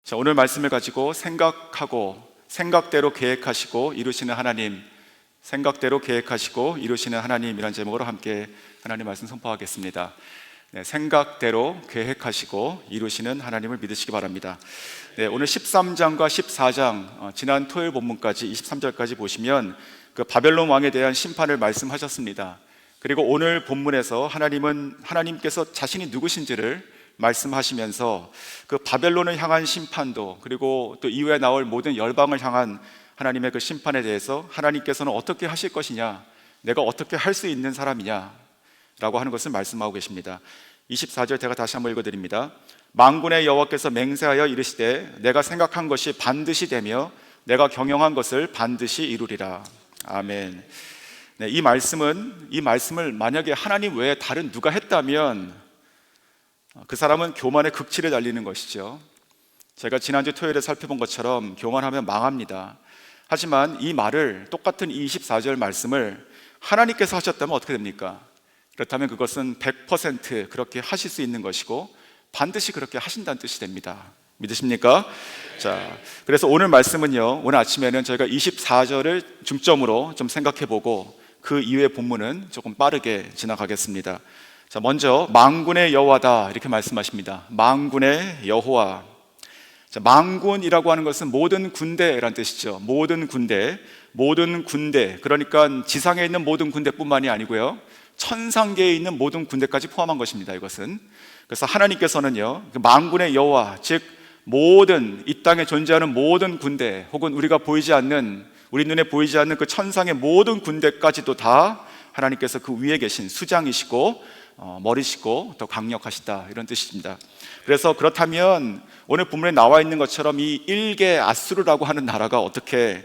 자, 오늘 말씀을 가지고 생각대로 계획하시고 이루시는 하나님, 생각대로 계획하시고 이루시는 하나님이란 제목으로 함께 하나님 말씀 선포하겠습니다. 네, 생각대로 계획하시고 이루시는 하나님을 믿으시기 바랍니다. 네, 오늘 13장과 14장 지난 토요일 본문까지 23절까지 보시면 그 바벨론 왕에 대한 심판을 말씀하셨습니다. 그리고 오늘 본문에서 하나님께서 자신이 누구신지를 말씀하시면서 그 바벨론을 향한 심판도, 그리고 또 이후에 나올 모든 열방을 향한 하나님의 그 심판에 대해서 하나님께서는 어떻게 하실 것이냐, 내가 어떻게 할 수 있는 사람이냐 라고 하는 것을 말씀하고 계십니다. 24절 제가 다시 한번 읽어드립니다. 만군의 여호와께서 맹세하여 이르시되 내가 생각한 것이 반드시 되며 내가 경영한 것을 반드시 이루리라. 아멘. 네, 이 말씀을 만약에 하나님 외에 다른 누가 했다면 그 사람은 교만의 극치를 달리는 것이죠. 제가 지난주 토요일에 살펴본 것처럼 교만하면 망합니다. 하지만 이 말을, 똑같은 이 24절 말씀을 하나님께서 하셨다면 어떻게 됩니까? 그렇다면 그것은 100% 그렇게 하실 수 있는 것이고 반드시 그렇게 하신다는 뜻이 됩니다. 믿으십니까? 자, 그래서 오늘 말씀은요, 오늘 아침에는 저희가 24절을 중점으로 좀 생각해보고 그 이후의 본문은 조금 빠르게 지나가겠습니다. 자, 먼저 만군의 여호와다 이렇게 말씀하십니다. 만군의 여호와. 자, 만군이라고 하는 것은 모든 군대라는 뜻이죠. 모든 군대, 그러니까 지상에 있는 모든 군대뿐만이 아니고요, 천상계에 있는 모든 군대까지 포함한 것입니다. 이것은. 그래서 하나님께서는요, 그 만군의 여호와, 즉 모든 이 땅에 존재하는 모든 군대, 혹은 우리 눈에 보이지 않는 그 천상의 모든 군대까지도 다 하나님께서 그 위에 계신 수장이시고 머리시고 더 강력하시다, 이런 뜻입니다. 그래서 그렇다면 오늘 본문에 나와 있는 것처럼 이 일개 아수르라고 하는 나라가 어떻게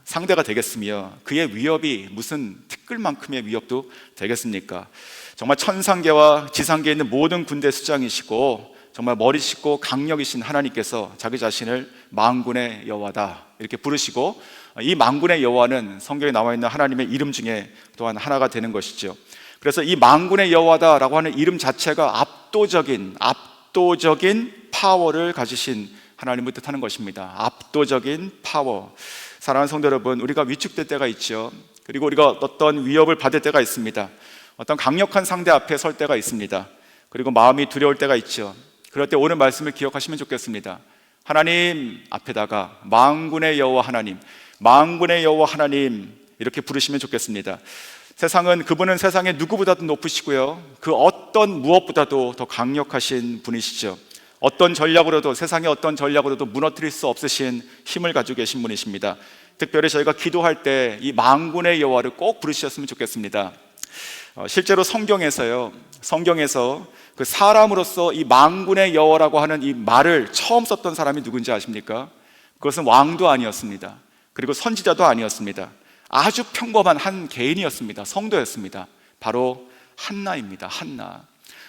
상대가 되겠으며 그의 위협이 무슨 티끌만큼의 위협도 되겠습니까? 정말 천상계와 지상계에 있는 모든 군대 수장이시고 정말 머리시고 강력이신 하나님께서 자기 자신을 만군의 여호와다 이렇게 부르시고, 이 만군의 여호와는 성경에 나와 있는 하나님의 이름 중에 또한 하나가 되는 것이죠. 그래서 이 만군의 여호와다라고 하는 이름 자체가 압도적인 파워를 가지신 하나님을 뜻하는 것입니다. 압도적인 파워. 사랑하는 성도 여러분, 우리가 위축될 때가 있죠. 그리고 우리가 어떤 위협을 받을 때가 있습니다. 어떤 강력한 상대 앞에 설 때가 있습니다. 그리고 마음이 두려울 때가 있죠. 그럴 때 오늘 말씀을 기억하시면 좋겠습니다. 하나님 앞에다가 만군의 여호와 하나님 이렇게 부르시면 좋겠습니다. 그분은 세상에 누구보다도 높으시고요, 그 어떤 무엇보다도 더 강력하신 분이시죠. 세상의 어떤 전략으로도 무너뜨릴 수 없으신 힘을 가지고 계신 분이십니다. 특별히 저희가 기도할 때 이 만군의 여호와를 꼭 부르셨으면 좋겠습니다. 실제로 성경에서 그 사람으로서 이 만군의 여호와라고 하는 이 말을 처음 썼던 사람이 누군지 아십니까? 그것은 왕도 아니었습니다. 그리고 선지자도 아니었습니다. 아주 평범한 한 개인이었습니다. 성도였습니다. 바로 한나입니다. 한나.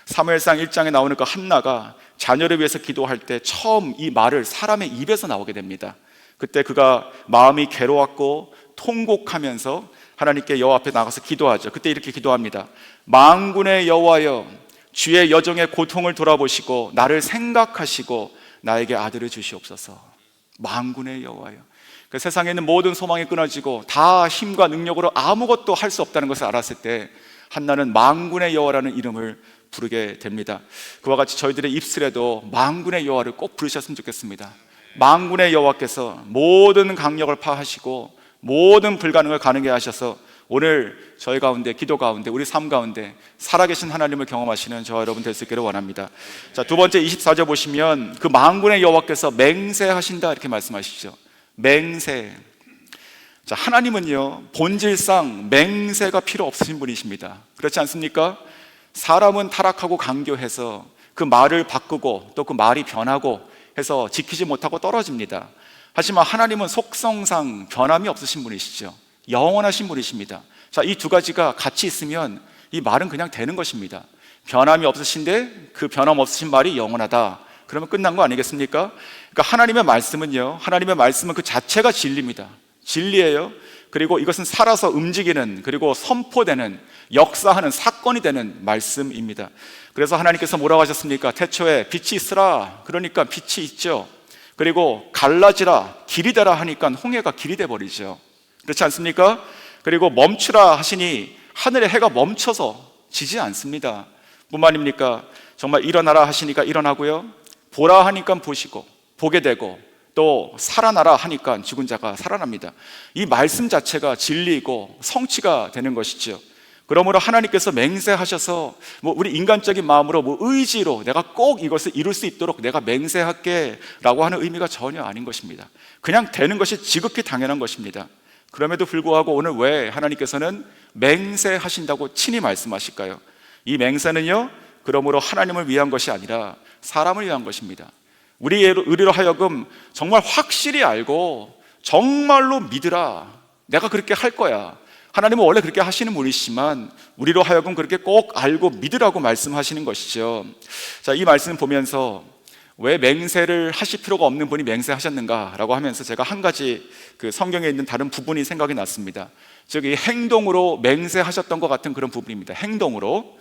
사무엘상 1장에 나오는 그 한나가 자녀를 위해서 기도할 때 처음 이 말을 사람의 입에서 나오게 됩니다. 그때 그가 마음이 괴로웠고 통곡하면서 하나님께 여호와 앞에 나가서 기도하죠. 그때 이렇게 기도합니다. 만군의 여호와여, 주의 여종의 고통을 돌아보시고 나를 생각하시고 나에게 아들을 주시옵소서. 만군의 여호와여. 그 세상에 있는 모든 소망이 끊어지고 다 힘과 능력으로 아무것도 할 수 없다는 것을 알았을 때 한나는 만군의 여호와라는 이름을 부르게 됩니다. 그와 같이 저희들의 입술에도 만군의 여호와를 꼭 부르셨으면 좋겠습니다. 만군의 여호와께서 모든 강력을 파하시고 모든 불가능을 가능하게 하셔서 오늘 저희 가운데, 기도 가운데, 우리 삶 가운데 살아계신 하나님을 경험하시는 저와 여러분 될 수 있기를 원합니다. 자, 두 번째 24절 보시면 그 만군의 여호와께서 맹세하신다 이렇게 말씀하시죠. 맹세. 자, 하나님은요, 본질상 맹세가 필요 없으신 분이십니다. 그렇지 않습니까? 사람은 타락하고 강교해서 그 말을 바꾸고 또 그 말이 변하고 해서 지키지 못하고 떨어집니다. 하지만 하나님은 속성상 변함이 없으신 분이시죠. 영원하신 분이십니다. 자, 이 두 가지가 같이 있으면 이 말은 그냥 되는 것입니다. 변함이 없으신데 그 변함 없으신 말이 영원하다. 그러면 끝난 거 아니겠습니까? 그러니까 하나님의 말씀은 그 자체가 진리입니다. 진리예요. 그리고 이것은 살아서 움직이는, 그리고 선포되는, 역사하는 사건이 되는 말씀입니다. 그래서 하나님께서 뭐라고 하셨습니까? 태초에 빛이 있으라. 그러니까 빛이 있죠. 그리고 갈라지라 길이 되라 하니까 홍해가 길이 돼 버리죠. 그렇지 않습니까? 그리고 멈추라 하시니 하늘의 해가 멈춰서 지지 않습니다. 뿐만 아닙니까? 정말 일어나라 하시니까 일어나고요, 보라 하니까 보시고 보게 되고, 또 살아나라 하니까 죽은 자가 살아납니다. 이 말씀 자체가 진리이고 성취가 되는 것이죠. 그러므로 하나님께서 맹세하셔서 우리 인간적인 마음으로 의지로 내가 꼭 이것을 이룰 수 있도록 내가 맹세할게 라고 하는 의미가 전혀 아닌 것입니다. 그냥 되는 것이 지극히 당연한 것입니다. 그럼에도 불구하고 오늘 왜 하나님께서는 맹세하신다고 친히 말씀하실까요? 이 맹세는요, 그러므로 하나님을 위한 것이 아니라 사람을 위한 것입니다. 우리로 하여금 정말 확실히 알고 정말로 믿으라, 내가 그렇게 할 거야. 하나님은 원래 그렇게 하시는 분이시지만 우리로 하여금 그렇게 꼭 알고 믿으라고 말씀하시는 것이죠. 자, 이 말씀 보면서 왜 맹세를 하실 필요가 없는 분이 맹세하셨는가라고 하면서 제가 한 가지 그 성경에 있는 다른 부분이 생각이 났습니다. 즉, 이 행동으로 맹세하셨던 것 같은 그런 부분입니다. 행동으로.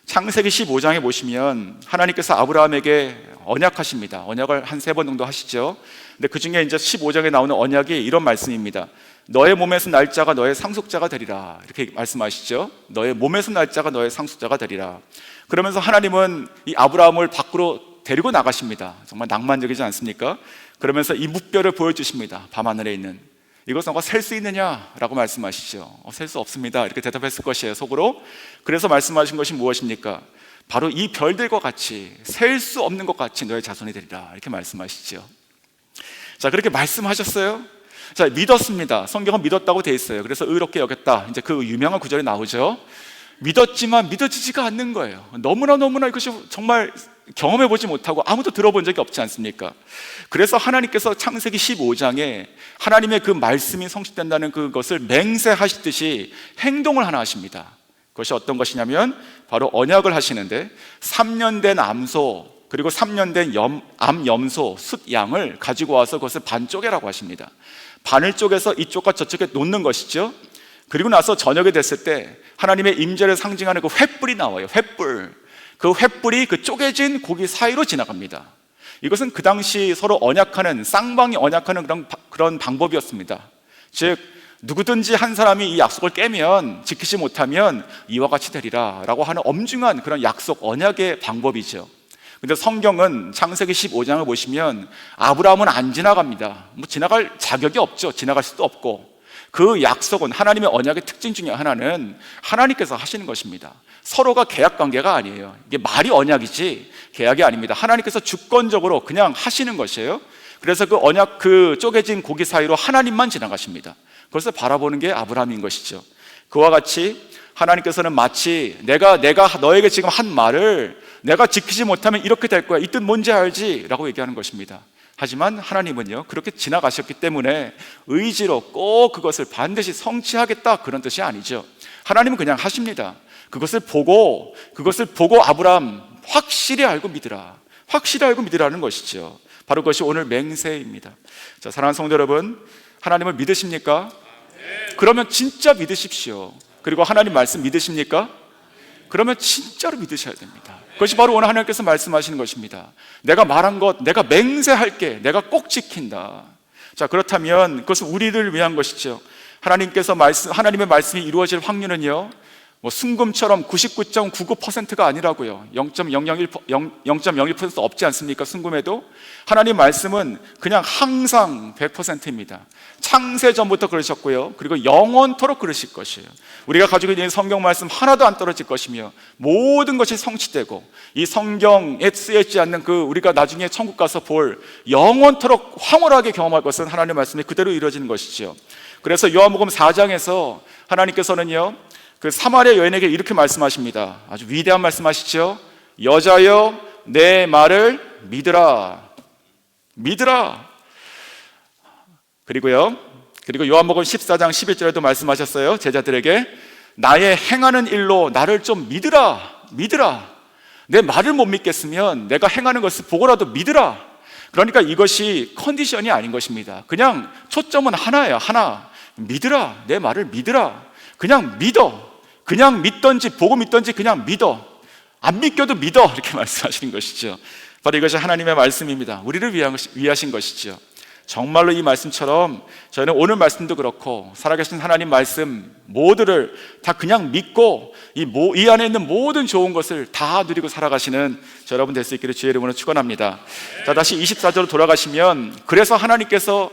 창세기 15장에 보시면 하나님께서 아브라함에게 언약하십니다. 언약을 한 3번 정도 하시죠. 근데 그 중에 이제 15장에 나오는 언약이 이런 말씀입니다. 너의 몸에서 날 자가 너의 상속자가 되리라, 이렇게 말씀하시죠. 너의 몸에서 날 자가 너의 상속자가 되리라. 그러면서 하나님은 이 아브라함을 밖으로 데리고 나가십니다. 정말 낭만적이지 않습니까? 그러면서 이 뭇별을 보여주십니다. 밤하늘에 있는. 이것은 너가 셀 수 있느냐라고 말씀하시죠. 셀 수 없습니다, 이렇게 대답했을 것이에요, 속으로. 그래서 말씀하신 것이 무엇입니까? 바로 이 별들과 같이, 셀 수 없는 것 같이 너의 자손이 되리라, 이렇게 말씀하시죠. 자, 그렇게 말씀하셨어요. 자, 믿었습니다. 성경은 믿었다고 돼 있어요. 그래서 의롭게 여겼다, 이제 그 유명한 구절이 나오죠. 믿었지만 믿어지지가 않는 거예요. 너무나 이것이 정말 경험해보지 못하고 아무도 들어본 적이 없지 않습니까? 그래서 하나님께서 창세기 15장에 하나님의 그 말씀이 성취된다는 그것을 맹세하시듯이 행동을 하나 하십니다. 그것이 어떤 것이냐면 바로 언약을 하시는데 3년 된 암소, 그리고 3년 된 암염소, 숫양을 가지고 와서 그것을 반 쪼개라고 하십니다. 반을 쪼개서 이쪽과 저쪽에 놓는 것이죠. 그리고 나서 저녁이 됐을 때 하나님의 임재를 상징하는 그 횃불이 나와요. 횃불. 그 횃불이 그 쪼개진 고기 사이로 지나갑니다. 이것은 그 당시 서로 언약하는, 쌍방이 언약하는 그런 방법이었습니다. 즉, 누구든지 한 사람이 이 약속을 깨면, 지키지 못하면 이와 같이 되리라 라고 하는 엄중한 그런 약속, 언약의 방법이죠. 근데 성경은 창세기 15장을 보시면 아브라함은 안 지나갑니다. 지나갈 자격이 없죠. 지나갈 수도 없고. 그 약속은, 하나님의 언약의 특징 중에 하나는 하나님께서 하시는 것입니다. 서로가 계약 관계가 아니에요. 이게 말이 언약이지 계약이 아닙니다. 하나님께서 주권적으로 그냥 하시는 것이에요. 그래서 그 언약, 그 쪼개진 고기 사이로 하나님만 지나가십니다. 그것을 바라보는 게 아브라함인 것이죠. 그와 같이 하나님께서는 마치 내가 너에게 지금 한 말을 내가 지키지 못하면 이렇게 될 거야, 이 뜻 뭔지 알지? 라고 얘기하는 것입니다. 하지만 하나님은요, 그렇게 지나가셨기 때문에 의지로 꼭 그것을 반드시 성취하겠다, 그런 뜻이 아니죠. 하나님은 그냥 하십니다. 그것을 보고 아브라함 확실히 알고 믿으라, 확실히 알고 믿으라는 것이죠. 바로 그것이 오늘 맹세입니다. 자, 사랑하는 성도 여러분, 하나님을 믿으십니까? 그러면 진짜 믿으십시오. 그리고 하나님 말씀 믿으십니까? 그러면 진짜로 믿으셔야 됩니다. 그것이 바로 오늘 하나님께서 말씀하시는 것입니다. 내가 말한 것, 내가 맹세할게, 내가 꼭 지킨다. 자, 그렇다면 그것은 우리를 위한 것이죠. 하나님의 말씀이 이루어질 확률은요, 순금처럼 99.99%가 아니라고요. 0.01% 없지 않습니까? 순금에도. 하나님 말씀은 그냥 항상 100%입니다. 창세 전부터 그러셨고요, 그리고 영원토록 그러실 것이에요. 우리가 가지고 있는 성경 말씀 하나도 안 떨어질 것이며 모든 것이 성취되고, 이 성경에 쓰여있지 않는 그 우리가 나중에 천국 가서 볼 영원토록 황홀하게 경험할 것은 하나님의 말씀이 그대로 이루어지는 것이죠. 그래서 요한복음 4장에서 하나님께서는요, 그 사마리아 여인에게 이렇게 말씀하십니다. 아주 위대한 말씀하시죠. 여자여, 내 말을 믿으라. 믿으라. 그리고 요한복음 14장 11절에도 말씀하셨어요. 제자들에게 나의 행하는 일로 나를 좀 믿으라. 믿으라. 내 말을 못 믿겠으면 내가 행하는 것을 보고라도 믿으라. 그러니까 이것이 컨디션이 아닌 것입니다. 그냥 초점은 하나예요. 하나. 믿으라. 내 말을 믿으라. 그냥 믿어. 그냥 믿던지 보고 믿던지 그냥 믿어. 안 믿겨도 믿어. 이렇게 말씀하시는 것이죠. 바로 이것이 하나님의 말씀입니다. 우리를 위하신 것이죠. 정말로 이 말씀처럼 저희는 오늘 말씀도 그렇고 살아계신 하나님 말씀 모두를 다 그냥 믿고 이 안에 있는 모든 좋은 것을 다 누리고 살아가시는 저 여러분 될 수 있기를 주의 이름으로 축원합니다. 자, 다시 24절로 돌아가시면, 그래서 하나님께서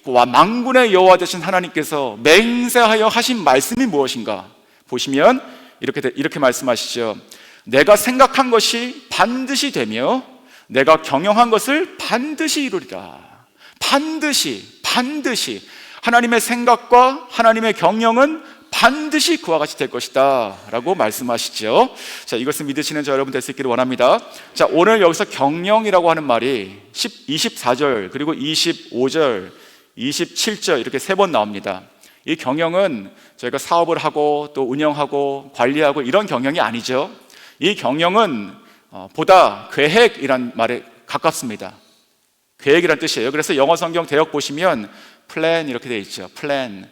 만군의 여호와 되신 하나님께서 맹세하여 하신 말씀이 무엇인가 보시면 이렇게 말씀하시죠. 내가 생각한 것이 반드시 되며 내가 경영한 것을 반드시 이루리라. 반드시 하나님의 생각과 하나님의 경영은 반드시 그와 같이 될 것이다 라고 말씀하시죠. 자, 이것을 믿으시는 저 여러분 될 수 있기를 원합니다. 자, 오늘 여기서 경영이라고 하는 말이 24절 그리고 25절 27절 이렇게 3번 나옵니다. 이 경영은 저희가 사업을 하고 또 운영하고 관리하고 이런 경영이 아니죠. 이 경영은 보다 계획이란 말에 가깝습니다. 계획이란 뜻이에요. 그래서 영어 성경 대역 보시면 플랜 이렇게 되어 있죠. 플랜.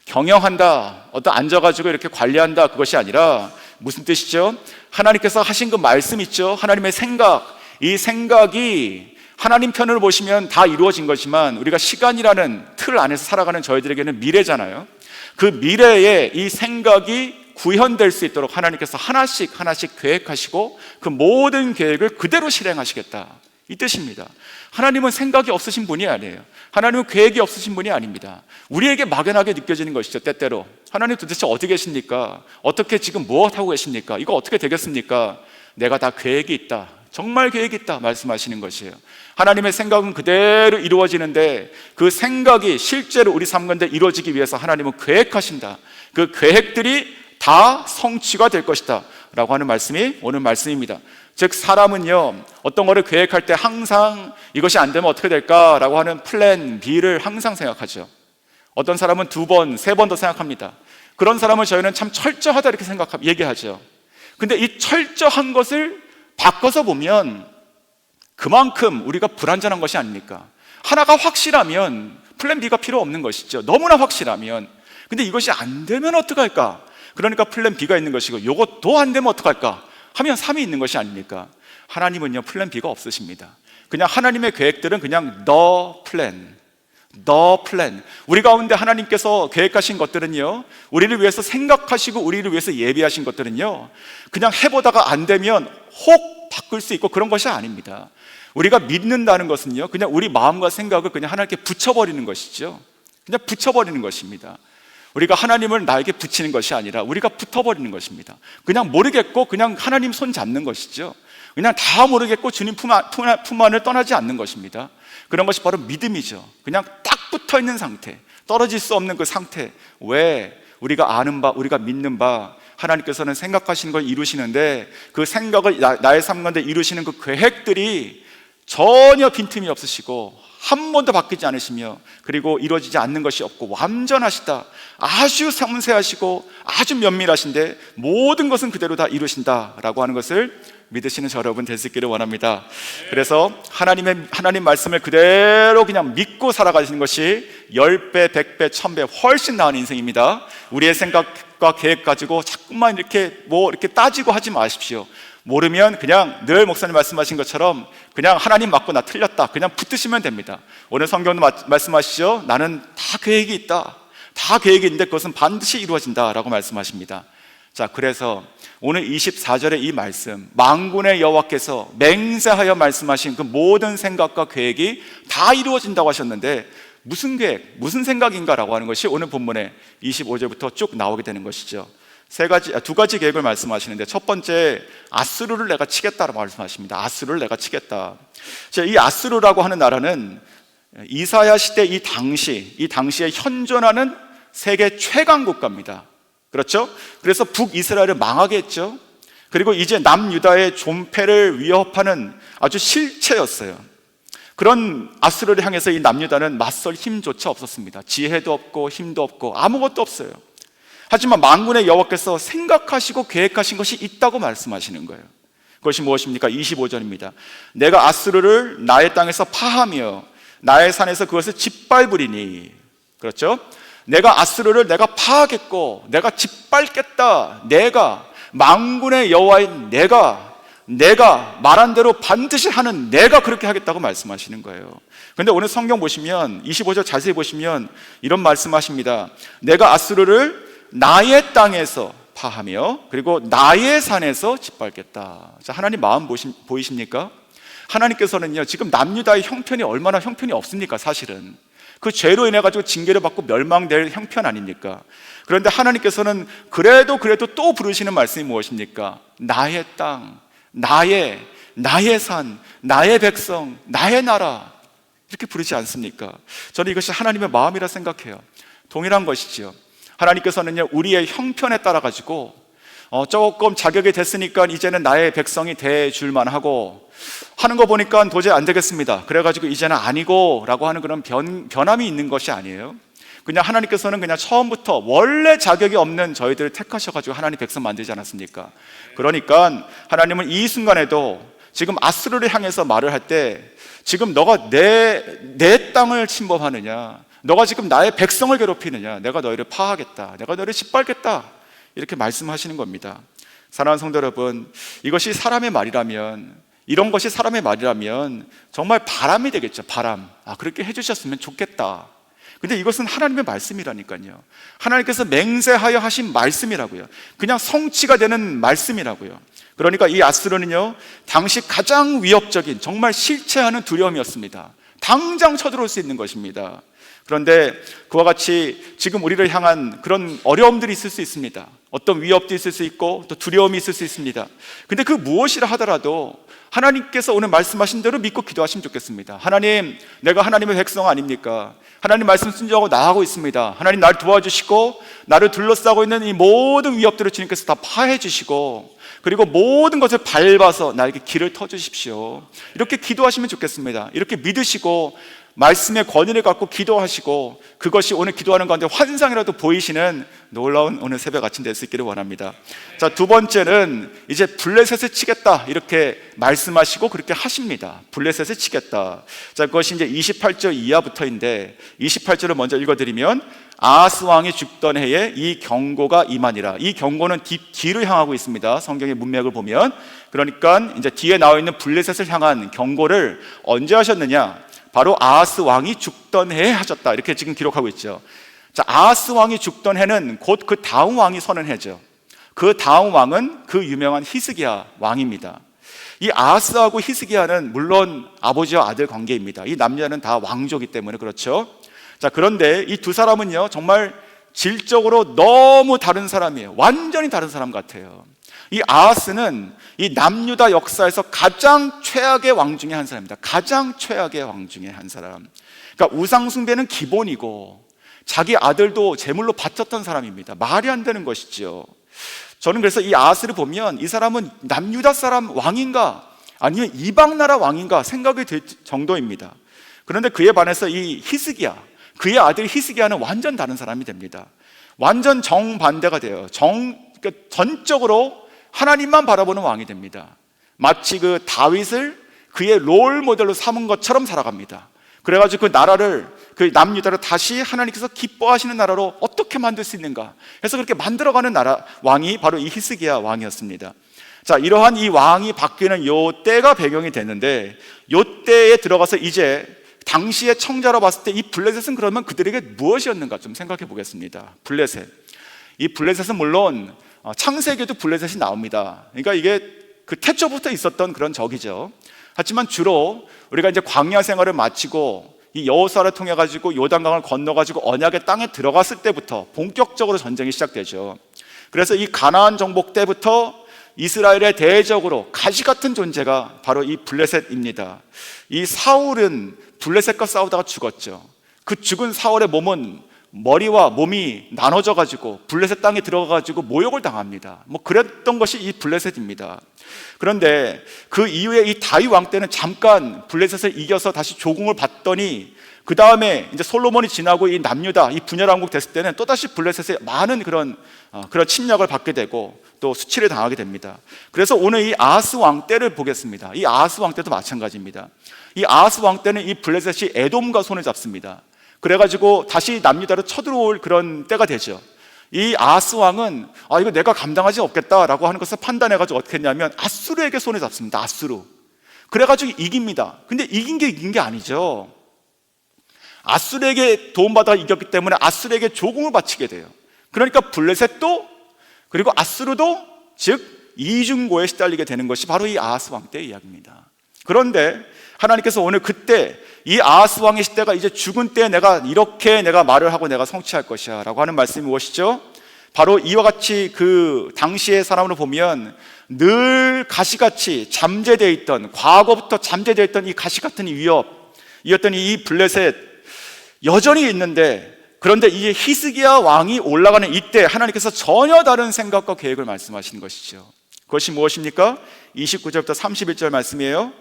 경영한다, 어떤 앉아가지고 이렇게 관리한다, 그것이 아니라 무슨 뜻이죠? 하나님께서 하신 그 말씀 있죠. 하나님의 생각, 이 생각이 하나님 편을 보시면 다 이루어진 거지만 우리가 시간이라는 틀 안에서 살아가는 저희들에게는 미래잖아요. 그 미래에 이 생각이 구현될 수 있도록 하나님께서 하나씩 계획하시고 그 모든 계획을 그대로 실행하시겠다, 이 뜻입니다. 하나님은 생각이 없으신 분이 아니에요. 하나님은 계획이 없으신 분이 아닙니다. 우리에게 막연하게 느껴지는 것이죠. 때때로 하나님 도대체 어디 계십니까? 어떻게 지금 무엇하고 계십니까? 이거 어떻게 되겠습니까? 내가 다 계획이 있다, 정말 계획이 있다 말씀하시는 것이에요. 하나님의 생각은 그대로 이루어지는데 그 생각이 실제로 우리 삶 가운데 이루어지기 위해서 하나님은 계획하신다. 그 계획들이 다 성취가 될 것이다 라고 하는 말씀이 오늘 말씀입니다. 즉 사람은요, 어떤 거를 계획할 때 항상 이것이 안 되면 어떻게 될까라고 하는 플랜 B를 항상 생각하죠. 어떤 사람은 2번, 3번 더 생각합니다. 그런 사람을 저희는 참 철저하다 이렇게 얘기하죠. 근데 이 철저한 것을 바꿔서 보면 그만큼 우리가 불완전한 것이 아닙니까? 하나가 확실하면 플랜 B가 필요 없는 것이죠. 너무나 확실하면. 근데 이것이 안 되면 어떡할까? 그러니까 플랜 B가 있는 것이고, 이것도 안 되면 어떡할까? 하면 3이 있는 것이 아닙니까? 하나님은요, 플랜 B가 없으십니다. 그냥 하나님의 계획들은 그냥 the plan. 우리 가운데 하나님께서 계획하신 것들은요, 우리를 위해서 생각하시고 우리를 위해서 예비하신 것들은요, 그냥 해보다가 안 되면 혹 바꿀 수 있고 그런 것이 아닙니다. 우리가 믿는다는 것은요, 그냥 우리 마음과 생각을 그냥 하나님께 붙여버리는 것이죠. 그냥 붙여버리는 것입니다. 우리가 하나님을 나에게 붙이는 것이 아니라 우리가 붙어버리는 것입니다. 그냥 모르겠고 그냥 하나님 손 잡는 것이죠. 그냥 다 모르겠고 주님 품 안을 떠나지 않는 것입니다. 그런 것이 바로 믿음이죠. 그냥 딱 붙어있는 상태, 떨어질 수 없는 그 상태. 왜? 우리가 아는 바, 우리가 믿는 바, 하나님께서는 생각하시는 걸 이루시는데 그 생각을 나의 삶 가운데 이루시는 그 계획들이 전혀 빈틈이 없으시고 한 번도 바뀌지 않으시며, 그리고 이루어지지 않는 것이 없고 완전하시다, 아주 섬세하시고 아주 면밀하신데 모든 것은 그대로 다 이루신다라고 하는 것을 믿으시는 저 여러분 될 수 있기를 원합니다. 그래서 하나님 말씀을 그대로 그냥 믿고 살아가시는 것이 10배, 100배, 1000배 훨씬 나은 인생입니다. 우리의 생각과 계획 가지고 자꾸만 이렇게 따지고 하지 마십시오. 모르면 그냥 늘 목사님 말씀하신 것처럼 그냥 하나님 맞고 나 틀렸다, 그냥 붙드시면 됩니다. 오늘 성경도 말씀하시죠. 나는 다 계획이 있다, 다 계획이 있는데 그것은 반드시 이루어진다 라고 말씀하십니다. 자, 그래서 오늘 24절의 이 말씀, 만군의 여호와께서 맹세하여 말씀하신 그 모든 생각과 계획이 다 이루어진다고 하셨는데 무슨 계획, 무슨 생각인가라고 하는 것이 오늘 본문에 25절부터 쭉 나오게 되는 것이죠. 두 가지 계획을 말씀하시는데, 첫 번째, 아수르를 내가 치겠다라고 말씀하십니다. 아수르를 내가 치겠다. 이 아수르라고 하는 나라는 이사야 시대 이 당시에 현존하는 세계 최강 국가입니다. 그렇죠? 그래서 북이스라엘을 망하게 했죠. 그리고 이제 남유다의 존폐를 위협하는 아주 실체였어요. 그런 아수르를 향해서 이 남유다는 맞설 힘조차 없었습니다. 지혜도 없고 힘도 없고 아무것도 없어요. 하지만 만군의 여호와께서 생각하시고 계획하신 것이 있다고 말씀하시는 거예요. 그것이 무엇입니까? 25절입니다. 내가 아수르를 나의 땅에서 파하며 나의 산에서 그것을 짓밟으리니. 그렇죠? 내가 아수르를 내가 파하겠고 내가 짓밟겠다. 내가 만군의 여호와인 내가 내가 말한 대로 반드시 하는 내가 그렇게 하겠다고 말씀하시는 거예요. 그런데 오늘 성경 보시면 25절 자세히 보시면 이런 말씀하십니다. 내가 아수르를 나의 땅에서 파하며 그리고 나의 산에서 짓밟겠다. 자, 하나님 마음 보이십니까? 하나님께서는요, 지금 남유다의 형편이 얼마나 형편이 없습니까? 사실은 그 죄로 인해 가지고 징계를 받고 멸망될 형편 아닙니까? 그런데 하나님께서는 그래도 또 부르시는 말씀이 무엇입니까? 나의 땅, 나의 산, 나의 백성, 나의 나라, 이렇게 부르지 않습니까? 저는 이것이 하나님의 마음이라 생각해요. 동일한 것이지요. 하나님께서는요, 우리의 형편에 따라 가지고 조금 자격이 됐으니까 이제는 나의 백성이 돼 줄만 하고, 하는 거 보니까 도저히 안 되겠습니다, 그래가지고 이제는 아니고 라고 하는 그런 변함이 있는 것이 아니에요. 그냥 하나님께서는 그냥 처음부터 원래 자격이 없는 저희들을 택하셔가지고 하나님 백성 만들지 않았습니까? 그러니까 하나님은 이 순간에도 지금 아수르를 향해서 말을 할 때, 지금 너가 내 땅을 침범하느냐, 너가 지금 나의 백성을 괴롭히느냐, 내가 너희를 파하겠다, 내가 너희를 짓밟겠다, 이렇게 말씀하시는 겁니다. 사랑하는 성도 여러분, 이것이 사람의 말이라면, 이런 것이 사람의 말이라면 정말 바람이 되겠죠. 바람. 그렇게 해주셨으면 좋겠다. 근데 이것은 하나님의 말씀이라니까요. 하나님께서 맹세하여 하신 말씀이라고요. 그냥 성취가 되는 말씀이라고요. 그러니까 이 아수르는요, 당시 가장 위협적인, 정말 실체하는 두려움이었습니다. 당장 쳐들어올 수 있는 것입니다. 그런데 그와 같이 지금 우리를 향한 그런 어려움들이 있을 수 있습니다. 어떤 위협도 있을 수 있고 또 두려움이 있을 수 있습니다. 근데 그 무엇이라 하더라도 하나님께서 오늘 말씀하신 대로 믿고 기도하시면 좋겠습니다. 하나님, 내가 하나님의 백성 아닙니까? 하나님 말씀 순종하고 나아가고 있습니다. 하나님, 나를 도와주시고 나를 둘러싸고 있는 이 모든 위협들을 주님께서 다 파해 주시고, 그리고 모든 것을 밟아서 나에게 길을 터주십시오. 이렇게 기도하시면 좋겠습니다. 이렇게 믿으시고 말씀의 권위를 갖고 기도하시고, 그것이 오늘 기도하는 가운데 환상이라도 보이시는 놀라운 오늘 새벽 아침 될 수 있기를 원합니다. 자, 두 번째는 이제 블레셋을 치겠다, 이렇게 말씀하시고 그렇게 하십니다. 블레셋을 치겠다. 자, 그것이 이제 28절 이하부터인데, 28절을 먼저 읽어드리면, 아하스 왕이 죽던 해에 이 경고가 임하니라. 이 경고는 뒤를 향하고 있습니다. 성경의 문맥을 보면. 그러니까 이제 뒤에 나와 있는 블레셋을 향한 경고를 언제 하셨느냐? 바로 아하스 왕이 죽던 해에 하셨다, 이렇게 지금 기록하고 있죠. 자, 아하스 왕이 죽던 해는 곧 그 다음 왕이 서는 해죠. 그 다음 왕은 그 유명한 히스기야 왕입니다. 이 아하스하고 히스기야는 물론 아버지와 아들 관계입니다. 이 남녀는 다 왕조기 때문에 그렇죠. 자, 그런데 이 두 사람은요, 정말 질적으로 너무 다른 사람이에요. 완전히 다른 사람 같아요. 이 아하스는 이 남유다 역사에서 가장 최악의 왕 중에 한 사람입니다. 가장 최악의 왕 중에 한 사람. 그러니까 우상숭배는 기본이고 자기 아들도 제물로 바쳤던 사람입니다. 말이 안 되는 것이죠. 저는 그래서 이 아하스를 보면 이 사람은 남유다 사람 왕인가 아니면 이방 나라 왕인가 생각이 될 정도입니다. 그런데 그에 반해서 이 히스기야, 그의 아들 히스기야는 완전 다른 사람이 됩니다. 완전 정반대가 돼요. 그러니까 전적으로 하나님만 바라보는 왕이 됩니다. 마치 그 다윗을 그의 롤 모델로 삼은 것처럼 살아갑니다. 그래가지고 그 나라를, 그 남유다를 다시 하나님께서 기뻐하시는 나라로 어떻게 만들 수 있는가 해서 그렇게 만들어가는 나라 왕이 바로 이 히스기야 왕이었습니다. 자, 이러한 이 왕이 바뀌는 요 때가 배경이 됐는데, 요 때에 들어가서 이제 당시의 청자로 봤을 때 이 블레셋은 그러면 그들에게 무엇이었는가 좀 생각해 보겠습니다. 블레셋, 이 블레셋은 물론 창세기에도 블레셋이 나옵니다. 그러니까 이게 그 태초부터 있었던 그런 적이죠. 하지만 주로 우리가 이제 광야 생활을 마치고 이 여호수아를 통해 가지고 요단강을 건너 가지고 언약의 땅에 들어갔을 때부터 본격적으로 전쟁이 시작되죠. 그래서 이 가나안 정복 때부터 이스라엘의 대적으로 가시 같은 존재가 바로 이 블레셋입니다. 이 사울은 블레셋과 싸우다가 죽었죠. 그 죽은 사울의 몸은 머리와 몸이 나눠져 가지고 블레셋 땅에 들어가 가지고 모욕을 당합니다. 그랬던 것이 이 블레셋입니다. 그런데 그 이후에 이 다윗 왕 때는 잠깐 블레셋을 이겨서 다시 조공을 받더니, 그 다음에 이제 솔로몬이 지나고 이 남유다, 이 분열 왕국 됐을 때는 또 다시 블레셋의 많은 그런 침략을 받게 되고 또 수치를 당하게 됩니다. 그래서 오늘 이 아하스 왕 때를 보겠습니다. 이 아하스 왕 때도 마찬가지입니다. 이 아하스 왕 때는 이 블레셋이 에돔과 손을 잡습니다. 그래가지고 다시 남유다로 쳐들어올 그런 때가 되죠. 이 아하스 왕은 이거 내가 감당하지 없겠다라고 하는 것을 판단해가지고 어떻게 했냐면 아수르에게 손에 잡습니다. 아수르. 그래가지고 이깁니다. 근데 이긴 게 아니죠. 아수르에게 도움받아 이겼기 때문에 아수르에게 조공을 바치게 돼요. 그러니까 블레셋도 그리고 아수르도 즉 이중고에 시달리게 되는 것이 바로 이 아하스 왕 때의 이야기입니다. 그런데 하나님께서 오늘 그때 이 아하스 왕의 시대가 이제 죽은 때 내가 말을 하고 내가 성취할 것이야 라고 하는 말씀이 무엇이죠? 바로 이와 같이 그 당시의 사람으로 보면 늘 가시같이 잠재되어 있던, 과거부터 잠재되어 있던 이 가시 같은 위협이었던 이 블레셋 여전히 있는데, 그런데 이 히스기야 왕이 올라가는 이때 하나님께서 전혀 다른 생각과 계획을 말씀하시는 것이죠. 그것이 무엇입니까? 29절부터 31절 말씀이에요.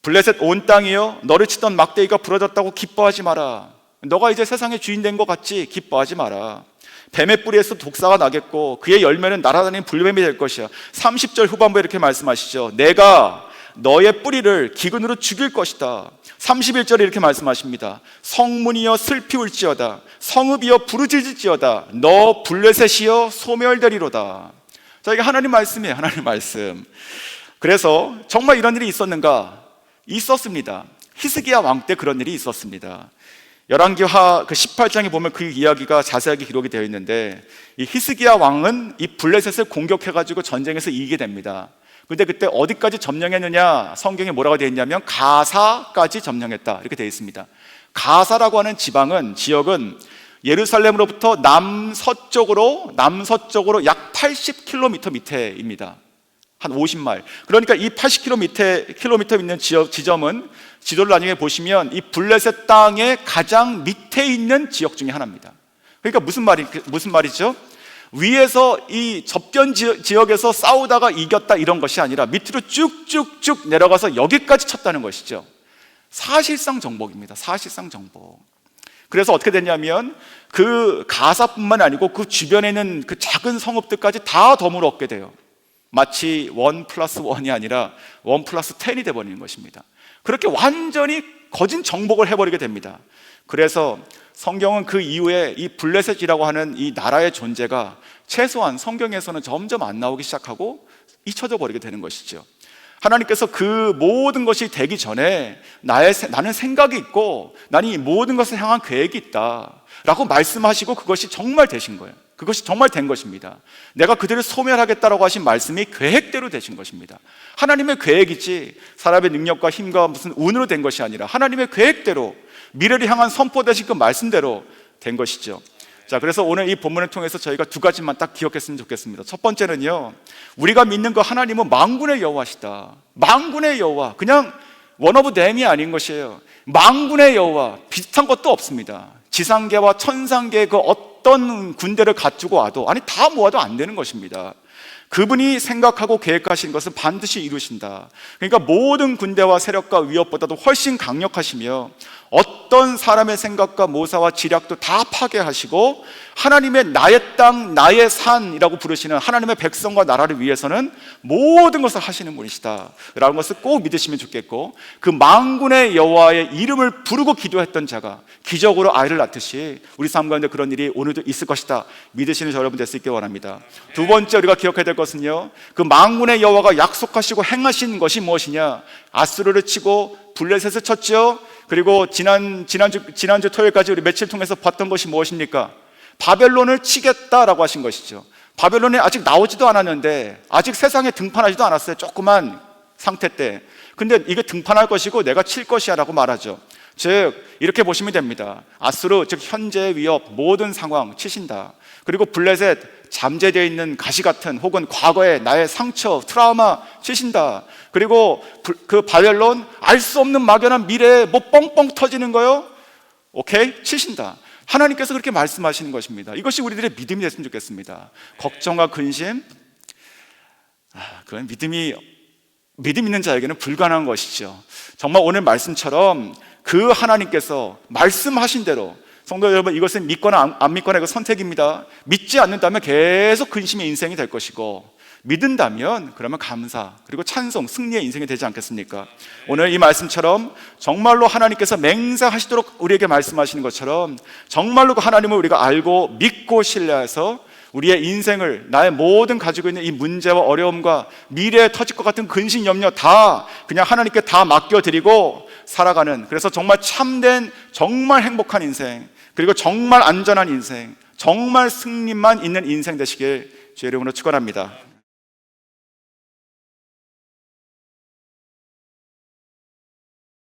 블레셋 온 땅이여, 너를 치던 막대기가 부러졌다고 기뻐하지 마라. 너가 이제 세상의 주인 된 것 같지? 기뻐하지 마라. 뱀의 뿌리에서 독사가 나겠고 그의 열매는 날아다니는 불뱀이 될 것이야. 30절 후반부에 이렇게 말씀하시죠. 내가 너의 뿌리를 기근으로 죽일 것이다. 31절에 이렇게 말씀하십니다. 성문이여 슬피 울지어다. 성읍이여 부르짖을지어다. 너 블레셋이여 소멸되리로다. 자, 이게 하나님 말씀이에요. 하나님 말씀. 그래서 정말 이런 일이 있었는가? 있었습니다. 히스기야 왕 때 그런 일이 있었습니다. 열왕기하 그 18장에 보면 그 이야기가 자세하게 기록이 되어 있는데, 이 히스기야 왕은 이 블레셋을 공격해가지고 전쟁에서 이기게 됩니다. 근데 그때 어디까지 점령했느냐? 성경에 뭐라고 되어 있냐면 가사까지 점령했다 이렇게 되어 있습니다. 가사라고 하는 지역은 예루살렘으로부터 남서쪽으로 약 80km 밑에입니다. 한 50마일. 그러니까 이 80km 있는 지점은 지도를 나중에 보시면 이 블레셋 땅의 가장 밑에 있는 지역 중에 하나입니다. 그러니까 무슨 말이죠? 위에서 이 접견 지역에서 싸우다가 이겼다 이런 것이 아니라 밑으로 쭉쭉쭉 내려가서 여기까지 쳤다는 것이죠. 사실상 정복입니다. 사실상 정복. 그래서 어떻게 됐냐면 그 가사뿐만 아니고 그 주변에 있는 그 작은 성읍들까지 다 덤으로 얻게 돼요. 마치 1+1이 아니라 1+10이 되어버리는 것입니다. 그렇게 완전히 거진 정복을 해버리게 됩니다. 그래서 성경은 그 이후에 이 블레셋이라고 하는 이 나라의 존재가 최소한 성경에서는 점점 안 나오기 시작하고 잊혀져 버리게 되는 것이죠. 하나님께서 그 모든 것이 되기 전에 나는 생각이 있고 나는 이 모든 것을 향한 계획이 있다 라고 말씀하시고 그것이 정말 되신 거예요. 그것이 정말 된 것입니다. 내가 그들을 소멸하겠다라고 하신 말씀이 계획대로 되신 것입니다. 하나님의 계획이지 사람의 능력과 힘과 무슨 운으로 된 것이 아니라 하나님의 계획대로, 미래를 향한 선포되신 그 말씀대로 된 것이죠. 자, 그래서 오늘 이 본문을 통해서 저희가 두 가지만 딱 기억했으면 좋겠습니다. 첫 번째는요, 우리가 믿는 그 하나님은 만군의 여호와시다. 만군의 여호와, 그냥 원 오브 댐이 아닌 것이에요. 만군의 여호와, 비슷한 것도 없습니다. 지상계와 천상계의 그 어떤 군대를 갖추고 와도, 다 모아도 안 되는 것입니다. 그분이 생각하고 계획하신 것은 반드시 이루신다. 그러니까 모든 군대와 세력과 위협보다도 훨씬 강력하시며 어떤 사람의 생각과 모사와 지략도 다 파괴하시고 하나님의 나의 땅, 나의 산이라고 부르시는 하나님의 백성과 나라를 위해서는 모든 것을 하시는 분이시다 라는 것을 꼭 믿으시면 좋겠고, 그 만군의 여호와의 이름을 부르고 기도했던 자가 기적으로 아이를 낳듯이 우리 삶 가운데 그런 일이 오늘도 있을 것이다 믿으시는 저 여러분 될 수 있길 원합니다. 두 번째 우리가 기억해야 될 것은요, 그 만군의 여호와가 약속하시고 행하신 것이 무엇이냐? 아수르를 치고 블레셋을 쳤죠. 그리고 지난주 토요일까지 우리 며칠 통해서 봤던 것이 무엇입니까? 바벨론을 치겠다라고 하신 것이죠. 바벨론이 아직 나오지도 않았는데, 아직 세상에 등판하지도 않았어요. 조그만 상태 때. 근데 이게 등판할 것이고 내가 칠 것이야 라고 말하죠. 즉 이렇게 보시면 됩니다. 아수르, 즉 현재의 위협, 모든 상황 치신다. 그리고 블레셋, 잠재되어 있는 가시 같은 혹은 과거의 나의 상처, 트라우마 치신다. 그리고 그 바벨론, 알 수 없는 막연한 미래에 뭐 뻥뻥 터지는 거요? 오케이? 치신다. 하나님께서 그렇게 말씀하시는 것입니다. 이것이 우리들의 믿음이 됐으면 좋겠습니다. 걱정과 근심, 그건 믿음 있는 자에게는 불가능한 것이죠. 정말 오늘 말씀처럼 그 하나님께서 말씀하신 대로, 성도 여러분, 이것은 믿거나 안 믿거나 이거 선택입니다. 믿지 않는다면 계속 근심의 인생이 될 것이고, 믿는다면 그러면 감사 그리고 찬송, 승리의 인생이 되지 않겠습니까? 오늘 이 말씀처럼 정말로 하나님께서 맹세하시도록 우리에게 말씀하시는 것처럼 정말로 그 하나님을 우리가 알고 믿고 신뢰해서 우리의 인생을, 나의 모든 가지고 있는 이 문제와 어려움과 미래에 터질 것 같은 근심, 염려 다 그냥 하나님께 다 맡겨드리고 살아가는, 그래서 정말 참된, 정말 행복한 인생, 그리고 정말 안전한 인생, 정말 승리만 있는 인생 되시길 주의 이름으로 축원합니다.